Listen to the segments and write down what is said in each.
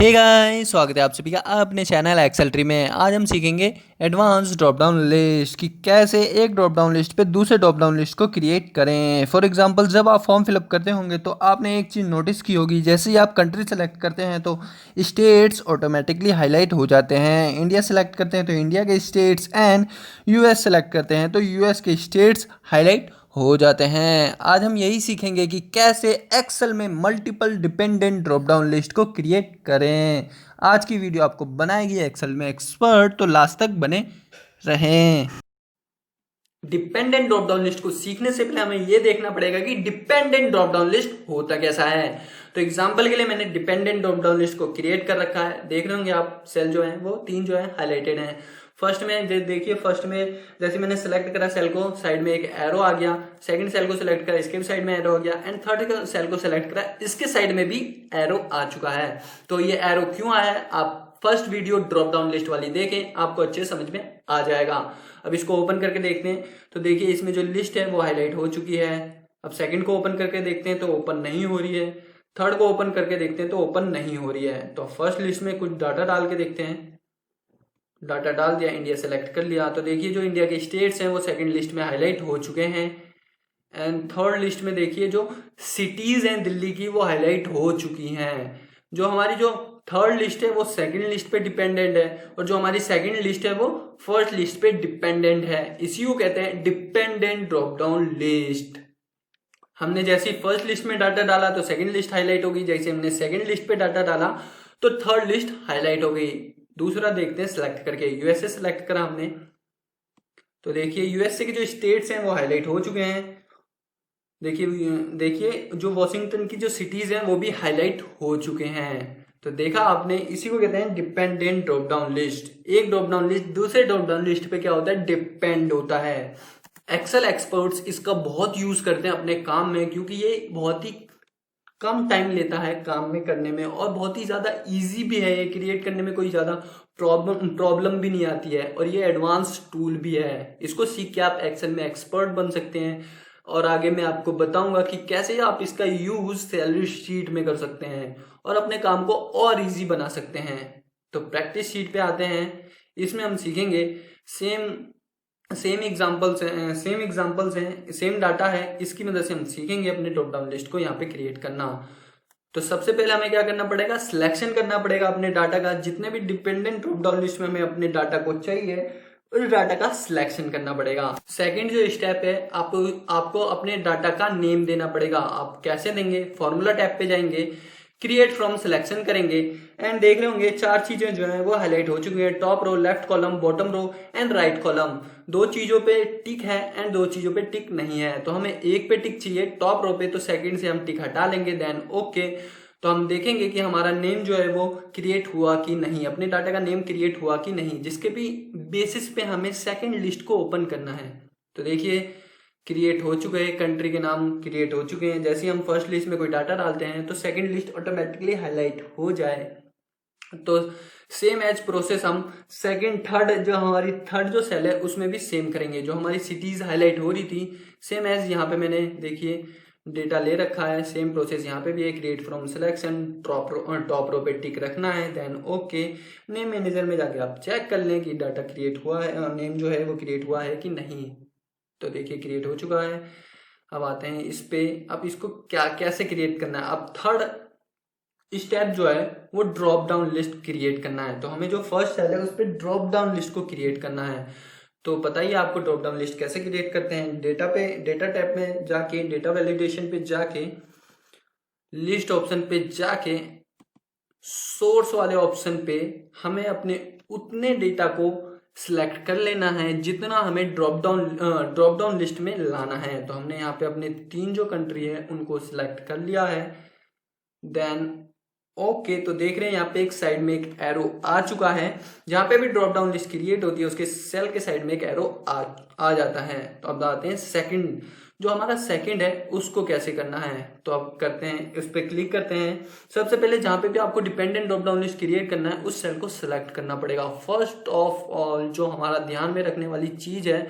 Hey guys, स्वागत है आप सभी का अपने चैनल एक्सेल ट्री में। आज हम सीखेंगे एडवांस ड्रॉप डाउन लिस्ट कि कैसे एक ड्रॉप डाउन लिस्ट पे दूसरे ड्रॉप डाउन लिस्ट को क्रिएट करें। फॉर एग्जांपल, जब आप फॉर्म फिलअप करते होंगे तो आपने एक चीज़ नोटिस की होगी, जैसे ही आप कंट्री सेलेक्ट करते हैं तो स्टेट्स ऑटोमेटिकली हाईलाइट हो जाते हैं। इंडिया सेलेक्ट करते हैं तो इंडिया के स्टेट्स एंड यूएस सेलेक्ट करते हैं तो यूएस के स्टेट्स हाईलाइट हो जाते हैं। आज हम यही सीखेंगे कि कैसे एक्सेल में multiple dependent drop down list को क्रिएट करें। आज की वीडियो आपको बनाएगी एक्सेल में एक्सपर्ट, तो लास्ट तक बने रहें। डिपेंडेंट ड्रॉप डाउन लिस्ट को सीखने से पहले हमें यह देखना पड़ेगा कि डिपेंडेंट ड्रॉप डाउन लिस्ट होता कैसा है। तो एग्जांपल के लिए मैंने डिपेंडेंट ड्रॉप डाउन लिस्ट को क्रिएट कर रखा है। देख रहे होंगे आप, सेल जो है वो 3 जो है हाईलाइटेड है। फर्स्ट में देखिए, फर्स्ट में जैसे मैंने सेलेक्ट करा सेल को, साइड में एक एरो आ गया। सेकंड सेल को सिलेक्ट करा, इसके भी साइड में एरो आ गया। एंड थर्ड सेल को सिलेक्ट करा, इसके साइड में भी एरो आ चुका है। तो ये एरो क्यों आया है, आप first video drop down list वाली देखें, आपको अच्छे समझ में आ जाएगा। अब इसको ओपन करके देखते हैं तो देखिए इसमें जो लिस्ट है वो हाईलाइट हो चुकी है। अब सेकंड को ओपन करके देखते हैं तो ओपन नहीं हो रही है। थर्ड को ओपन करके देखते हैं तो ओपन नहीं हो रही है। तो फर्स्ट लिस्ट में कुछ डाटा डाल के देखते हैं। डाटा डाल दिया, इंडिया सेलेक्ट कर लिया, तो देखिए जो इंडिया के स्टेट्स हैं वो सेकंड लिस्ट में हाईलाइट हो चुके हैं। एंड थर्ड लिस्ट में देखिए जो सिटीज हैं दिल्ली की वो हाईलाइट हो चुकी हैं। जो हमारी जो थर्ड लिस्ट है वो सेकंड लिस्ट पे डिपेंडेंट है, और जो हमारी सेकंड लिस्ट है वो फर्स्ट लिस्ट पे डिपेंडेंट है। इसी को कहते हैं डिपेंडेंट ड्रॉप डाउन लिस्ट। हमने जैसे फर्स्ट लिस्ट में डाटा डाला तो सेकंड लिस्ट हाईलाइट होगी, जैसे हमने सेकंड लिस्ट पे डाटा डाला तो थर्ड लिस्ट हाईलाइट हो गई। दूसरा देखते हैं सिलेक्ट करके, यूएसए सिलेक्ट करा हमने, तो देखिए यूएसए के जो स्टेट्स हैं वो हाईलाइट हो चुके हैं। देखिए जो वॉशिंगटन की जो सिटीज हैं वो भी हाईलाइट हो चुके हैं। तो देखा आपने, इसी को कहते हैं डिपेंडेंट ड्रॉप डाउन लिस्ट। एक ड्रॉप डाउन लिस्ट दूसरे ड्रॉप डाउन लिस्ट पे क्या होता है, डिपेंड होता है। एक्सेल एक्सपर्ट्स इसका बहुत यूज करते हैं अपने काम में, क्योंकि ये बहुत ही कम टाइम लेता है काम में करने में, और बहुत ही ज्यादा इजी भी है। ये क्रिएट करने में कोई ज्यादा प्रॉब्लम भी नहीं आती है, और ये एडवांस टूल भी है। इसको सीख के आप एक्सेल में एक्सपर्ट बन सकते हैं, और आगे मैं आपको बताऊंगा कि कैसे आप इसका यूज सैलरी शीट में कर सकते हैं और अपने काम को और इजी बना सकते हैं। तो प्रैक्टिस शीट पे आते हैं। इसमें हम सीखेंगे सेम एग्जांपल्स हैं, सेम डाटा है, इसकी मदद से हम सीखेंगे अपने ड्रॉप डाउन लिस्ट को यहाँ पे क्रिएट करना। तो सबसे पहले हमें क्या करना पड़ेगा, सिलेक्शन करना पड़ेगा अपने डाटा का। जितने भी डिपेंडेंट ड्रॉप डाउन लिस्ट में हमें अपने डाटा को चाहिए, उस डाटा का सिलेक्शन करना पड़ेगा। सेकंड जो स्टेप है, आपको अपने डाटा का नेम देना पड़ेगा। आप कैसे देंगे, फॉर्मूला टैब पे जाएंगे, क्रिएट फ्रॉम सिलेक्शन करेंगे, एंड देख रहे होंगे 4 चीजें जो है वो हाईलाइट हो चुकी है। Top row, left column, bottom row and right column. 2 चीजों पे टिक है एंड 2 चीजों पे टिक नहीं है। तो हमें एक पे टिक चाहिए टॉप रो पे, तो सेकंड से हम टिक हटा लेंगे, देन ओके। तो हम देखेंगे कि हमारा नेम जो है वो क्रिएट हुआ कि नहीं, अपने डाटा का नेम क्रिएट हुआ कि नहीं, जिसके भी बेसिस पे हमें सेकंड लिस्ट को ओपन करना है। तो देखिए क्रिएट हो चुके हैं, कंट्री के नाम क्रिएट हो चुके हैं। जैसे ही हम फर्स्ट लिस्ट में कोई डाटा डालते हैं तो सेकंड लिस्ट ऑटोमेटिकली हाईलाइट हो जाए। तो सेम एज प्रोसेस हम सेकंड थर्ड जो सेल है उसमें भी सेम करेंगे। जो हमारी सिटीज हाईलाइट हो रही थी, सेम एज यहाँ पे मैंने देखिए डेटा ले रखा है, सेम प्रोसेस यहाँ पे भी है। Create from selection, top row पे टिक रखना है, देन ओके। नेम मैनेजर में जाके आप चेक कर लें कि डाटा क्रिएट हुआ है, नेम जो है वो क्रिएट हुआ है कि नहीं। तो देखिए क्रिएट हो चुका है। अब आते हैं इस पे, अब इसको कैसे क्रिएट करना है। अब थर्ड स्टेप जो है वो ड्रॉप डाउन लिस्ट क्रिएट करना है। तो हमें जो फर्स्ट सेल है उस पर ड्रॉप डाउन लिस्ट को क्रिएट करना है। तो पता ही आपको ड्रॉप डाउन लिस्ट कैसे क्रिएट करते हैं। डेटा टैब में जाके, डेटा वैलिडेशन पे जाके, लिस्ट ऑप्शन पे जाके, सोर्स वाले ऑप्शन पे हमें अपने उतने डेटा को सिलेक्ट कर लेना है जितना हमें ड्रॉप डाउन लिस्ट में लाना है। तो हमने यहाँ पे अपने 3 जो कंट्री है उनको सिलेक्ट कर लिया है, देन ओके। तो देख रहे हैं यहाँ पे एक साइड में एक एरो आ चुका है। जहां पे भी ड्रॉप डाउन लिस्ट क्रिएट होती है उसके सेल के साइड में एक एरो आ जाता है। तो अब आते हैं सेकंड, जो हमारा सेकंड है उसको कैसे करना है। तो अब करते हैं, उस पर क्लिक करते हैं। सबसे पहले जहां पे भी आपको dependent drop down list create करना है उस सेल को सिलेक्ट करना पड़ेगा। फर्स्ट ऑफ ऑल जो हमारा ध्यान में रखने वाली चीज है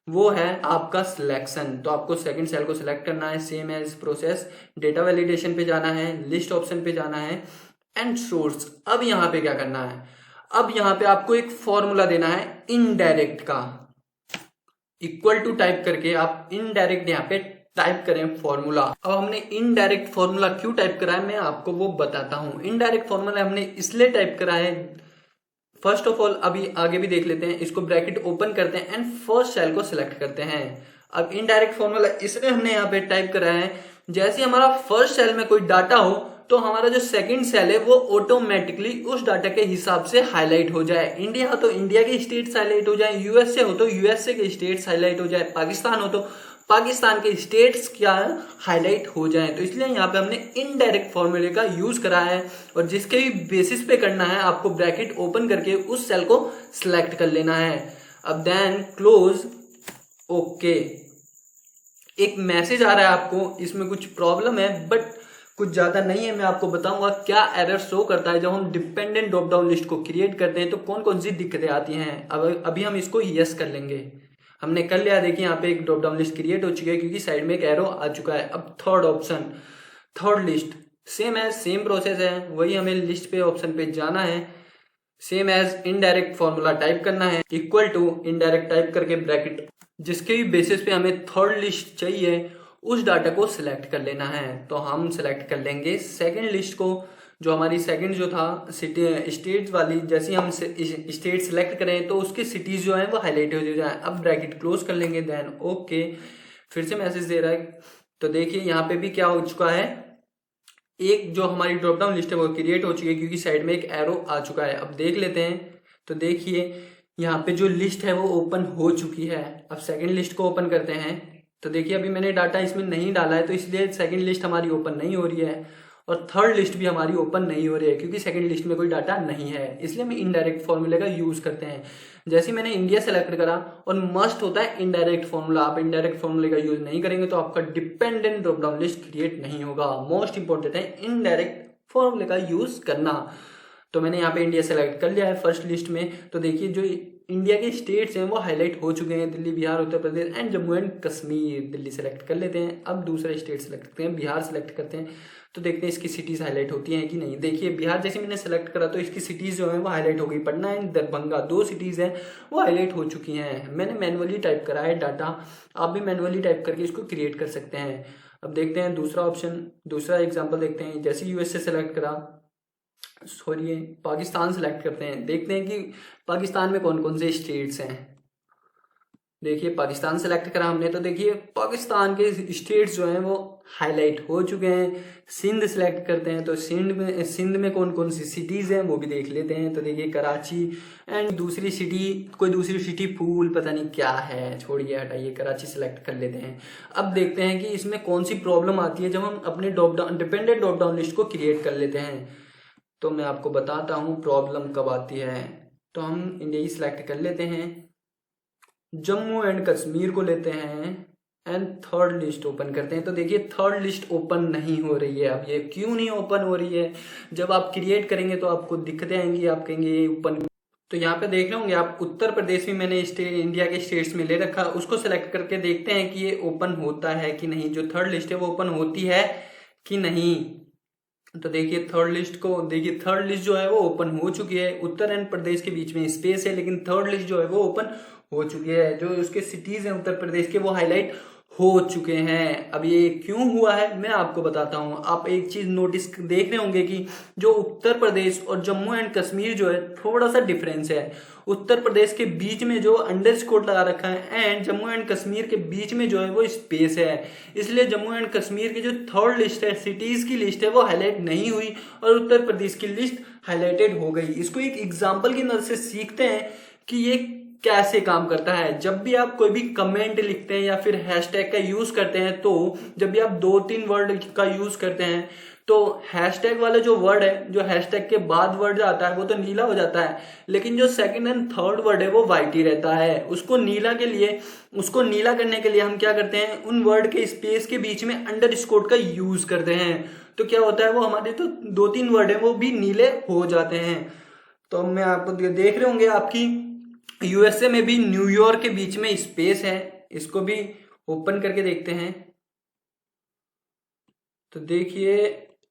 वो है आपका सिलेक्शन। तो आपको सेकंड सेल को सिलेक्ट करना है, same as process. Data validation पे जाना है, लिस्ट ऑप्शन पे जाना है, एंड सोर्स। अब यहाँ पे क्या करना है, अब यहाँ पे आपको एक फॉर्मूला देना है इनडायरेक्ट का, इक्वल टू टाइप करके आप इनडायरेक्ट यहाँ पे टाइप करें फॉर्मूला। अब हमने इनडायरेक्ट फॉर्मूला क्यों टाइप करा है मैं आपको वो बताता हूं। इनडायरेक्ट फॉर्मूला हमने इसलिए टाइप करा है, फर्स्ट ऑफ ऑल अभी आगे भी देख लेते हैं, इसको ब्रैकेट ओपन करते हैं एंड फर्स्ट सेल को सिलेक्ट करते हैं। अब इनडायरेक्ट फॉर्मूला इसलिए हमने यहाँ पे टाइप करा है, जैसे हमारा फर्स्ट सेल में कोई डाटा हो तो हमारा जो सेकंड सेल है वो ऑटोमेटिकली उस डाटा के हिसाब से हाईलाइट हो जाए। इंडिया हो तो इंडिया के स्टेट्स हाईलाइट हो जाए, यूएसए हो तो यूएसए के स्टेट्स हाईलाइट हो जाए, पाकिस्तान हो तो पाकिस्तान के स्टेट्स क्या हाईलाइट हो जाए। तो इसलिए यहाँ पे हमने इनडायरेक्ट फॉर्मूले का यूज करा है, और जिसके भी बेसिस पे करना है आपको ब्रैकेट ओपन करके उस सेल को सिलेक्ट कर लेना है। अब देन क्लोज, ओके। एक मैसेज आ रहा है आपको, इसमें कुछ प्रॉब्लम है बट कुछ ज्यादा नहीं है, मैं आपको बताऊंगा क्या एरर शो करता है जब हम डिपेंडेंट ड्रॉप डाउन लिस्ट को क्रिएट करते हैं तो कौन कौन सी दिक्कतें आती हैं। अब अभी हम इसको यस कर लेंगे, हमने कर लिया। देखिए यहाँ पे एक ड्रॉप डाउन लिस्ट क्रिएट हो चुकी है क्योंकि साइड में एक एरो आ चुका है। अब third option, third list, same as same process है, वही हमें लिस्ट पे ऑप्शन पे जाना है, same as indirect formula type करना है, इक्वल टू इनडायरेक्ट टाइप करके ब्रैकेट, जिसके भी बेसिस पे हमें थर्ड लिस्ट चाहिए उस डाटा को सिलेक्ट कर लेना है। तो हम सिलेक्ट कर लेंगे सेकंड लिस्ट को, जो हमारी सेकंड जो था सिटी स्टेट्स वाली, जैसे हम स्टेट सिलेक्ट करें तो उसके सिटीज जो है वो हाईलाइट हो जाए। अब ब्रैकेट क्लोज कर लेंगे, देन ओके। फिर से मैसेज दे रहा है, तो देखिए यहाँ पे भी क्या हो चुका है, एक जो हमारी ड्रॉप डाउन लिस्ट है वो क्रिएट हो चुकी है क्योंकि साइड में एक एरो आ चुका है। अब देख लेते हैं, तो देखिए यहाँ पे जो लिस्ट है वो ओपन हो चुकी है। अब सेकंड लिस्ट को ओपन करते हैं, तो देखिए अभी मैंने डाटा इसमें नहीं डाला है तो इसलिए सेकंड लिस्ट हमारी ओपन नहीं हो रही है, और थर्ड लिस्ट भी हमारी ओपन नहीं हो रही है क्योंकि सेकंड लिस्ट में कोई डाटा नहीं है। इसलिए हम इनडायरेक्ट फॉर्मूले का यूज करते हैं। जैसे मैंने इंडिया सेलेक्ट करा, और मस्ट होता है इनडायरेक्ट फॉर्मूला, आप इनडायरेक्ट फॉर्मूले का यूज नहीं करेंगे तो आपका dependent drop down list create नहीं होगा। मोस्ट इंपॉर्टेंट है इनडायरेक्ट फॉर्मूले का यूज करना। तो मैंने यहाँ पे इंडिया सेलेक्ट कर लिया है फर्स्ट लिस्ट में। तो देखिए जो इंडिया के स्टेट्स हैं वो हाईलाइट हो चुके हैं, Delhi, Bihar, Uttar Pradesh and Jammu and Kashmir. Delhi select कर लेते हैं। अब दूसरा स्टेट सेलेक्ट करते हैं, बिहार सेलेक्ट करते हैं, तो देखते हैं इसकी सिटीज हाईलाइट होती हैं कि नहीं। देखिए बिहार जैसे मैंने सेलेक्ट करा तो इसकी सिटीज जो है वो हाईलाइट हो गई, पटना एंड दरभंगा, दो सिटीज हैं वो हाईलाइट हो चुकी हैं। मैंने मैनुअली टाइप करा है डाटा, आप भी मैनुअली टाइप करके इसको क्रिएट कर सकते हैं। अब देखते हैं दूसरा ऑप्शन, दूसरा एग्जाम्पल देखते हैं। जैसे यूएसए सेलेक्ट करा, सॉरी पाकिस्तान सेलेक्ट करते हैं, देखते हैं कि पाकिस्तान में कौन कौन से स्टेट्स हैं। देखिए पाकिस्तान सेलेक्ट करा हमने, तो देखिए पाकिस्तान के स्टेट्स जो हैं वो हाईलाइट हो चुके हैं। सिंध सेलेक्ट करते हैं, तो सिंध में कौन कौन सी सिटीज हैं वो भी देख लेते हैं। तो देखिए कराची एंड दूसरी सिटी, कोई दूसरी सिटी फूल पता नहीं क्या है, छोड़िए हटाइए, कराची सेलेक्ट कर लेते हैं। अब देखते हैं कि इसमें कौन सी प्रॉब्लम आती है जब हम अपने डिपेंडेंट ड्रॉप डाउन लिस्ट को क्रिएट कर लेते हैं। तो मैं आपको बताता हूँ प्रॉब्लम कब आती है। तो हम इंडिया ही सिलेक्ट कर लेते हैं, जम्मू एंड कश्मीर को लेते हैं एंड थर्ड लिस्ट ओपन करते हैं। तो देखिए थर्ड लिस्ट ओपन नहीं हो रही है। अब ये क्यों नहीं ओपन हो रही है, जब आप क्रिएट करेंगे तो आपको दिक्कतें आएंगी, आप कहेंगे ये ओपन। तो यहाँ पे देख रहे होंगे आप, उत्तर प्रदेश भी मैंने स्टेट इंडिया के स्टेट्स में ले रखा, उसको सेलेक्ट करके देखते हैं कि ये ओपन होता है कि नहीं, जो थर्ड लिस्ट है वो ओपन होती है कि नहीं। तो देखिए थर्ड लिस्ट को, देखिए थर्ड लिस्ट जो है वो ओपन हो चुकी है। उत्तर एंड प्रदेश के बीच में स्पेस है, लेकिन थर्ड लिस्ट जो है वो ओपन हो चुकी है। जो उसके सिटीज हैं उत्तर प्रदेश के वो हाईलाइट हो चुके हैं। अब ये क्यों हुआ है मैं आपको बताता हूँ। आप एक चीज नोटिस देख रहे होंगे कि जो उत्तर प्रदेश और जम्मू एंड कश्मीर जो है थोड़ा सा डिफरेंस है। उत्तर प्रदेश के बीच में जो अंडरस्कोर लगा रखा है एंड जम्मू एंड कश्मीर के बीच में जो है वो स्पेस है, इसलिए जम्मू एंड कश्मीर की जो थर्ड लिस्ट है, सिटीज की लिस्ट है, वो हाईलाइट नहीं हुई और उत्तर प्रदेश की लिस्ट हाईलाइटेड हो गई। इसको एक एग्जाम्पल की मदद से सीखते हैं कि ये कैसे काम करता है। जब भी आप कोई भी कमेंट लिखते हैं या फिर हैशटैग का यूज करते हैं, तो जब भी आप 2-3 वर्ड का यूज करते हैं तो हैशटैग वाला जो वर्ड है, जो हैशटैग के बाद वर्ड आता है वो तो नीला हो जाता है, लेकिन जो सेकंड एंड थर्ड वर्ड है वो व्हाइट ही रहता है। उसको नीला करने के लिए हम क्या करते हैं, उन वर्ड के स्पेस के बीच में अंडरस्कोर का यूज करते हैं। तो क्या होता है, वो हमारे तो 2-3 वर्ड है वो भी नीले हो जाते हैं। तो मैं आपको देख रहे होंगे आपकी यूएसए में भी न्यूयॉर्क के बीच में स्पेस है, इसको भी ओपन करके देखते हैं। तो देखिए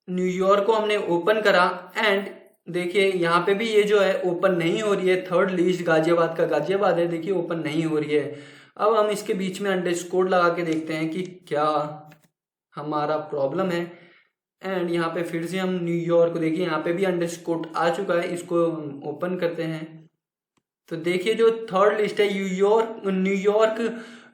न्यूयॉर्क को हमने ओपन करा एंड देखिए यहाँ पे भी ये जो है ओपन नहीं हो रही है। थर्ड लिस्ट गाजियाबाद का गाजियाबाद है, देखिए ओपन नहीं हो रही है। अब हम इसके बीच में अंडरस्कोर लगा के देखते हैं कि क्या हमारा प्रॉब्लम है। एंड यहाँ पे फिर से हम न्यूयॉर्क को देखिए, यहाँ पे भी अंडरस्कोर आ चुका है, इसको ओपन करते हैं। तो देखिए जो थर्ड लिस्ट है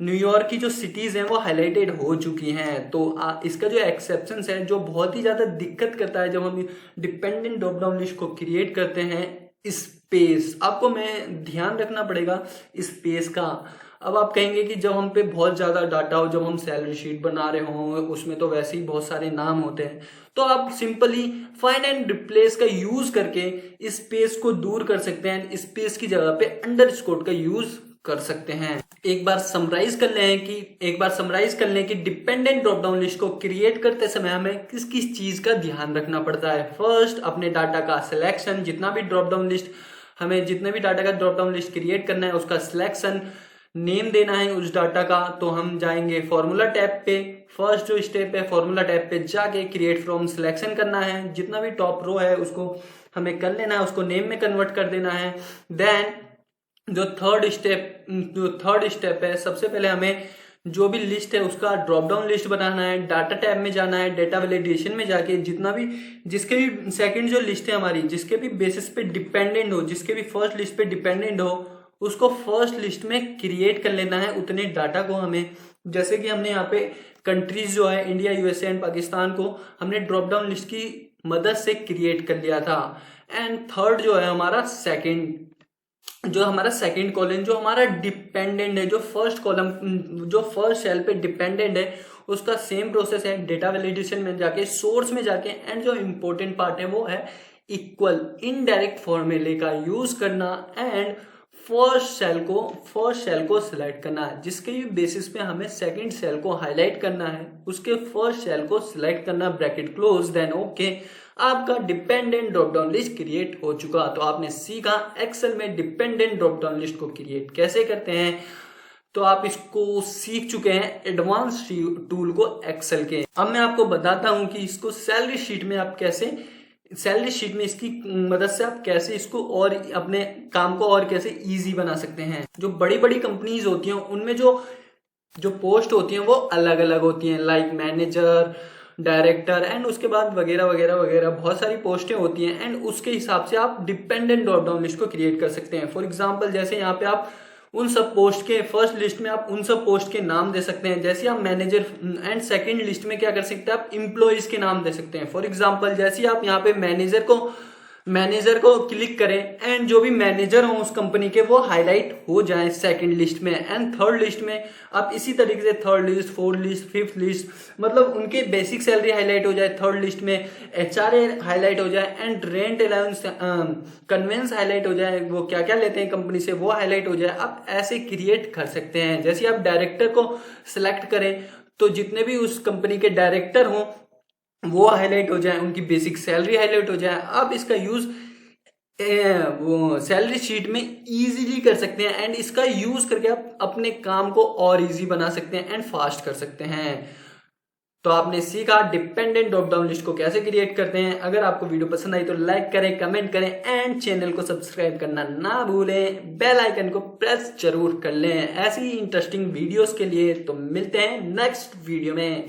न्यूयॉर्क की जो सिटीज हैं वो हाईलाइटेड हो चुकी हैं। तो इसका जो एक्सेप्शन है, जो बहुत ही ज्यादा दिक्कत करता है जब हम डिपेंडेंट ड्रॉप डाउन लिस्ट को क्रिएट करते हैं, स्पेस आपको मैं ध्यान रखना पड़ेगा स्पेस का। अब आप कहेंगे कि जब हम पे बहुत ज्यादा डाटा हो, जब हम सैलरी शीट बना रहे हो, उसमें तो वैसे ही बहुत सारे नाम होते हैं, तो आप सिंपली फाइंड एंड रिप्लेस का यूज करके स्पेस को दूर कर सकते हैं। स्पेस की जगह पे अंडरस्कोर का यूज कर सकते हैं। एक बार समराइज कर लें कि डिपेंडेंट ड्रॉप डाउन लिस्ट को क्रिएट करते समय हमें किस किस चीज का ध्यान रखना पड़ता है। फर्स्ट, अपने डाटा का सिलेक्शन, जितने भी डाटा का ड्रॉप डाउन लिस्ट क्रिएट करना है उसका सिलेक्शन, नेम देना है उस डाटा का। तो हम जाएंगे फॉर्मूला टैब पे, फर्स्ट जो स्टेप है फॉर्मूला टैब पे जाके क्रिएट फ्रॉम सिलेक्शन करना है। जितना भी टॉप रो है उसको हमें कर लेना है, उसको नेम में कन्वर्ट कर देना है। देन जो थर्ड स्टेप है, सबसे पहले हमें जो भी लिस्ट है उसका ड्रॉप डाउन लिस्ट बनाना है। डाटा टैब में जाना है, डेटा वैलिडेशन में जाके जिसके भी सेकंड जो लिस्ट है हमारी, जिसके भी बेसिस पे डिपेंडेंट हो, जिसके भी फर्स्ट लिस्ट पे डिपेंडेंट हो, उसको फर्स्ट लिस्ट में क्रिएट कर लेना है उतने डाटा को हमें। जैसे कि हमने यहाँ पे कंट्रीज जो है इंडिया, यूएसए एंड पाकिस्तान को हमने ड्रॉप डाउन लिस्ट की मदद से क्रिएट कर लिया था। एंड थर्ड जो है हमारा सेकंड कॉलम जो हमारा डिपेंडेंट है, जो फर्स्ट सेल पे डिपेंडेंट है, उसका सेम प्रोसेस है। डेटा वैलिडेशन में जाके, सोर्स में जाके, एंड जो इम्पोर्टेंट पार्ट है वो है इक्वल इनडायरेक्ट फॉर्मूले का यूज करना एंड फर्स्ट सेल को सिलेक्ट करना है। जिसके बेसिस पे हमें सेकंड सेल को हाईलाइट करना है, उसके फर्स्ट सेल को सिलेक्ट करना, ब्रैकेट क्लोज, देन ओके। आपका dependent drop down list create हो चुका। तो आपने सीखा एक्सेल में डिपेंडेंट ड्रॉप डाउन लिस्ट को क्रिएट कैसे करते हैं। तो आप इसको सीख चुके हैं एडवांस टूल को एक्सेल के। अब मैं आपको बताता हूं कि इसको सैलरी शीट में इसकी मदद से आप कैसे इसको और अपने काम को और कैसे इजी बना सकते हैं। जो बड़ी बड़ी कंपनीज होती हैं उनमें जो पोस्ट होती हैं वो अलग अलग होती हैं, लाइक मैनेजर, डायरेक्टर एंड उसके बाद वगैरह वगैरह वगैरह बहुत सारी पोस्टें होती हैं। एंड उसके हिसाब से आप डिपेंडेंट ड्रॉप डाउन लिस्ट को क्रिएट कर सकते हैं। फॉर एग्जांपल जैसे यहाँ पे आप उन सब पोस्ट के फर्स्ट लिस्ट में आप उन सब पोस्ट के नाम दे सकते हैं। जैसे आप मैनेजर, एंड सेकंड लिस्ट में क्या कर सकते हैं, आप इम्प्लॉइज के नाम दे सकते हैं। फॉर एग्जांपल जैसे आप यहाँ पे मैनेजर को क्लिक करें एंड जो भी मैनेजर हो उस कंपनी के वो हाईलाइट हो जाए सेकंड लिस्ट में। एंड थर्ड लिस्ट में आप इसी तरीके से third list, fourth list, fifth list, मतलब उनके बेसिक सैलरी हाईलाइट हो जाए थर्ड लिस्ट में, एचआरए हाईलाइट हो जाए and rent allowance, conveyance highlight हो जाए, वो क्या क्या लेते हैं कंपनी से वो हाईलाइट हो जाए। आप ऐसे क्रिएट कर सकते हैं। जैसे आप डायरेक्टर को सिलेक्ट करें तो जितने भी उस कंपनी के डायरेक्टर हों वो हाईलाइट हो जाए, उनकी बेसिक सैलरी हाईलाइट हो जाए। आप इसका यूज वो सैलरी शीट में इजीली कर सकते हैं एंड इसका यूज करके आप अपने काम को और इजी बना सकते हैं एंड फास्ट कर सकते हैं। तो आपने सीखा डिपेंडेंट ड्रॉप डाउन लिस्ट को कैसे क्रिएट करते हैं। अगर आपको वीडियो पसंद आई तो लाइक करें, कमेंट करें एंड चैनल को सब्सक्राइब करना ना भूलें। बेल आइकन को प्रेस जरूर कर लें ऐसी इंटरेस्टिंग वीडियोस के लिए। तो मिलते हैं नेक्स्ट वीडियो में।